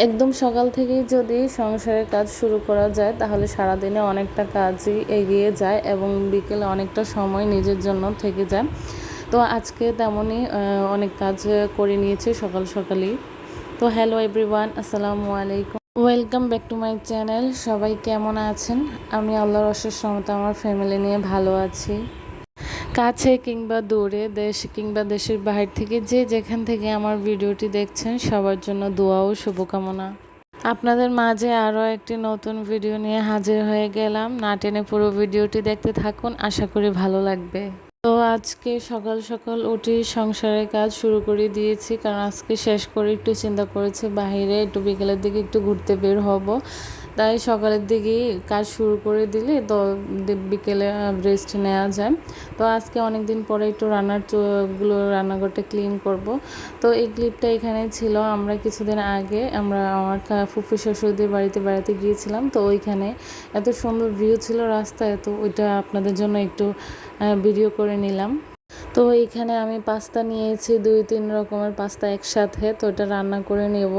একদম সকাল থেকেই যদি সংসারের কাজ শুরু করা যায় তাহলে সারাদিনে অনেকটা কাজই এগিয়ে যায় এবং বিকেলে অনেকটা সময় নিজের জন্য থেকে যায়। তো আজকে তেমনই অনেক কাজ করে নিয়েছি সকাল সকালই। তো হ্যালো এভরিওয়ান, আসসালামু আলাইকুম, welcome back to my channel. সবাই কেমন আছেন? আমি আল্লাহর অশেষ রহমতে আমার ফ্যামিলি নিয়ে ভালো আছি। কাছে কিংবা দূরে, দেশ কিংবা দেশের বাহির থেকে যে যেখান থেকে আমার ভিডিওটি দেখছেন সবার জন্য দোয়া ও শুভকামনা। আপনাদের মাঝে আরও একটি নতুন ভিডিও নিয়ে হাজির হয়ে গেলাম। না টেনে পুরো ভিডিওটি দেখতে থাকুন, আশা করি ভালো লাগবে। তো আজকে সকাল সকাল উঠে সংসারের কাজ শুরু করে দিয়েছি, কারণ আজকে শেষ করে একটু চিন্তা করেছি বাইরে একটু বিকেলের দিকে একটু ঘুরতে বের হব। তাই সকালের দিকেই কাজ শুরু করে দিলে তো বিকেলে রেস্ট নেওয়া যায়। তো আজকে অনেক দিন পরে একটু রান্নাঘরটা ক্লিন করব। তো এই ক্লিপটা এখানে ছিল, আমরা কিছুদিন আগে আমার ফুফু শ্বশুরদের বাড়িতে বেড়াতে গিয়েছিলাম। তো ওইখানে এত সুন্দর ভিউ ছিল রাস্তায়, তো ওইটা আপনাদের জন্য একটু ভিডিও করে নিলাম। তো এইখানে আমি পাস্তা নিয়েছি, 2-3 রকমের পাস্তা একসাথে। তো এটা রান্না করে নেব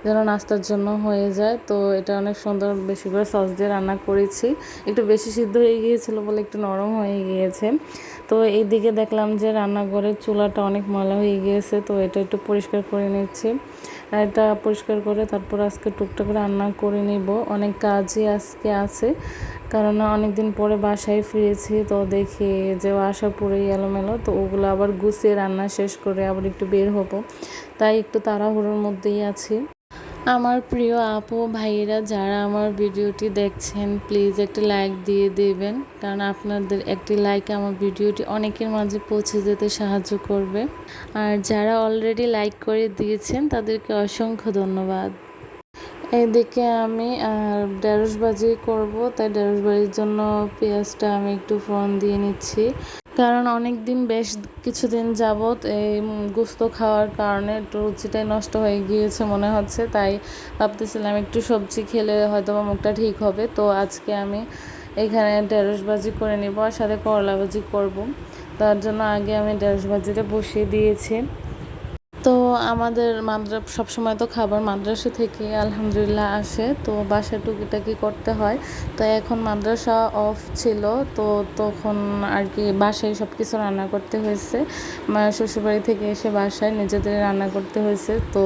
যেন নাস্তার জন্য হয়ে যায়। তো এটা অনেক সুন্দর বেশি করে সস দিয়ে রান্না করেছি। একটু বেশি সিদ্ধ হয়ে গিয়েছিল বলে একটু নরম হয়ে গিয়েছে। তো এই দিকে দেখলাম যে রান্নাঘরের চুলাটা অনেক ময়লা হয়ে গিয়েছে, তো এটা একটু পরিষ্কার করে নিচ্ছি। এটা পরিষ্কার করে তারপর আজকে টুকটাক রান্না করে নিব। অনেক কাজই আজকে আছে, কারণ অনেক দিন পরে বাসায় ফিরেছি। তো দেখি যে আশা পুরোই এলোমেলো, তো ওগুলো আবার গুছিয়ে রান্না শেষ করে আবার একটু বের হব, তাই একটু তাড়াহুড়োর মধ্যেই আছি। আমার প্রিয় আপু ভাইয়েরা যারা আমার ভিডিওটি দেখছেন, প্লিজ একটি লাইক দিয়ে দেবেন, কারণ আপনাদের একটি লাইক আমার ভিডিওটি অনেকের মাঝে পৌঁছে যেতে সাহায্য করবে। আর যারা অলরেডি লাইক করে দিয়েছেন তাদেরকে অসংখ্য ধন্যবাদ। এইদিকে আমি ঢেঁড়স ভাজি করব, তাই ঢেঁড়স ভাজির জন্য পেঁয়াজটা আমি একটু ফোড়ন দিয়ে নিচ্ছি। কারণ অনেক দিন বেশ কিছুদিন যাবৎ এই গোস্ত খাওয়ার কারণে একটু রুচিটাই নষ্ট হয়ে গিয়েছে মনে হচ্ছে, তাই ভাবতেছিলাম একটু সবজি খেলে হয়তো বা মুখটা ঠিক হবে। তো আজকে আমি এখানে ঢেঁড়স ভাজি করে নিব আর সাথে করলা ভাজি করব। তার জন্য আগে আমি ঢেঁড়স ভাজিটা বসিয়ে দিয়েছি। তো আমাদের সবসময় তো খাবার মাদ্রাসা থেকে আলহামদুলিল্লাহ আসে, তো বাসায় টুকিটাকি করতে হয়। তো এখন মাদ্রাসা অফ ছিল, তো তখন আর কি বাসায় সব কিছু রান্না করতে হয়েছে। শ্বশুরবাড়ি থেকে এসে বাসায় নিজেদের রান্না করতে হয়েছে। তো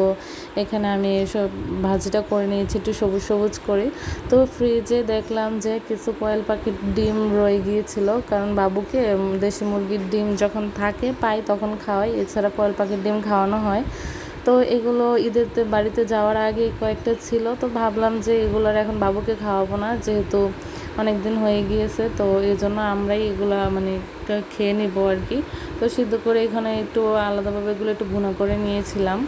এখানে আমি এসব ভাজিটা করে নিয়েছি একটু সবুজ সবুজ করে। তো ফ্রিজে দেখলাম যে কিছু কোয়েল পাখির ডিম রয়ে গিয়েছিল, কারণ বাবুকে দেশি মুরগির ডিম যখন পাই তখন খাওয়াই, এছাড়া কোয়েল পাখির ডিম খাওয়ানো হয়। তো এগুলো ঈদেতে বাড়িতে যাওয়ার আগে কয়েকটা ছিল, তো ভাবলাম যে এগুলোর এখন বাবুকে খাওয়াবো না, যেহেতু অনেক দিন হয়ে গিয়েছে। তো এই জন্য আমরাই এগুলো মানে খেয়ে নিব আর কি। তো সিদ্ধ করে এখানে একটু আলাদাভাবে এগুলো একটু ভুনা করে নিয়েছিলাম।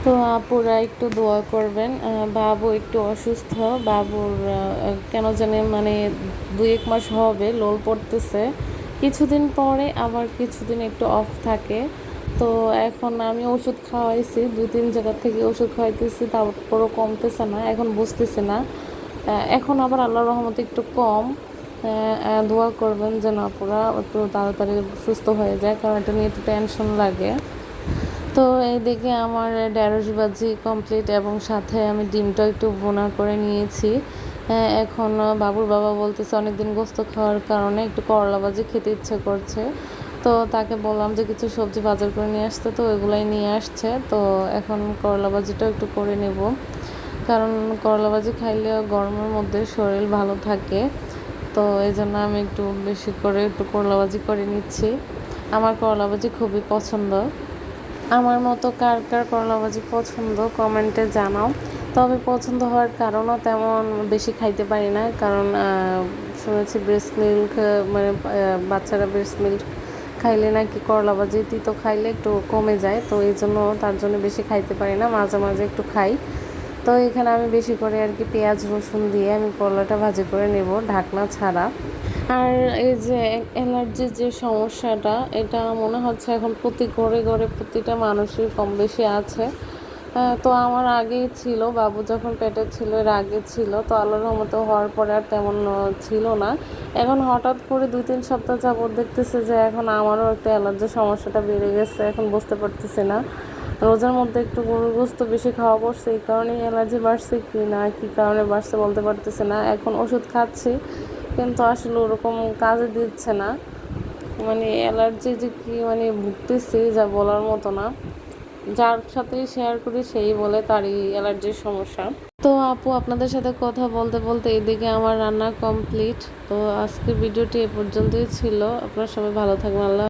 তো আপুরা একটু দোয়া করবেন, বাবু একটু অসুস্থ। বাবুর কেন জানি মানে 2-1 মাস হবে লোল পড়তেছে, কিছুদিন পরে আবার কিছুদিন একটু অফ থাকে। তো এখন আমি ওষুধ খাওয়াইছি, 2-3 জায়গা থেকে ওষুধ খাওয়াইতেছি, তারপরও কমতেছে না, এখন বুঝতেছি না। এখন আবার আল্লাহর রহমতে একটু কম। দোয়া করবেন যেন আপুরা একটু তাড়াতাড়ি সুস্থ হয়ে যায়, কারণ এটা নিয়ে একটু টেনশন লাগে। তো এইদিকে আমার ঢেঁড়স ভাজি কমপ্লিট এবং সাথে আমি ডিমটা একটু ভুনা করে নিয়েছি। এখন বাবুর বাবা বলতেছে অনেকদিন গোস্ত খাওয়ার কারণে একটু করলা ভাজি খেতে ইচ্ছে করছে। তো তাকে বললাম যে কিছু সবজি বাজার করে নিয়ে আসতে, তো এগুলাই নিয়ে আসছে। তো এখন করলা ভাজিটাও একটু করে নেব, কারণ করলা ভাজি খাইলে গরমের মধ্যে শরীর ভালো থাকে। তো এই জন্য আমি একটু বেশি করে একটু করলা ভাজি করে নিচ্ছি। আমার করলা ভাজি খুবই পছন্দ। আমার মতো কার কার করলা ভাজি পছন্দ কমেন্টে জানাও। তবে পছন্দ হওয়ার কারণও তেমন বেশি খাইতে পারি না, কারণ শুনেছি ব্রেস্ট মিল্ক মানে বাচ্চারা ব্রেস্ট মিল্ক খাইলে নাকি করলা ভাজি তিতো খাইলে একটু কমে যায়। তো এই জন্য তার জন্য বেশি খাইতে পারি না, মাঝে মাঝে একটু খাই। তো এখানে আমি বেশি করে আর কি পেঁয়াজ রসুন দিয়ে আমি করলাটা ভাজি করে নেব ঢাকনা ছাড়া। আর এই যে অ্যালার্জির যে সমস্যাটা, এটা মনে হচ্ছে এখন প্রতি ঘরে ঘরে প্রতিটা মানুষের কম বেশি আছে। তো আমার আগেই ছিল, বাবু যখন পেটে ছিল এর আগে ছিল, তো আল্লাহর রহমতে হওয়ার পরে আর তেমন ছিল না। এখন হঠাৎ করে 2-3 সপ্তাহ যাবত দেখতেছে যে এখন আমারও একটা অ্যালার্জির সমস্যাটা বেড়ে গেছে, এখন বুঝতে পারতেছি না। রোজার মধ্যে একটু গরুর গোস্ত বেশি খাওয়া পড়ছে, এই কারণেই অ্যালার্জি বাড়ছে কি না কী কারণে বাড়ছে বলতে পারতেছে না। এখন ওষুধ খাচ্ছি কিন্তু আসলে ওরকম কাজে দিচ্ছে না। মানে অ্যালার্জি যে কি মানে ভুগতেছি যা বলার মতো না। যার সাথে শেয়ার করি সেই বলে তারই অ্যালার্জির সমস্যা। তো আপু, আপনাদের সাথে কথা বলতে বলতে এদিকে আমার রান্না কমপ্লিট। তো আজকে ভিডিওটি এ পর্যন্তই ছিল। আপনারা সবাই ভালো থাকবেন। আল্লাহ।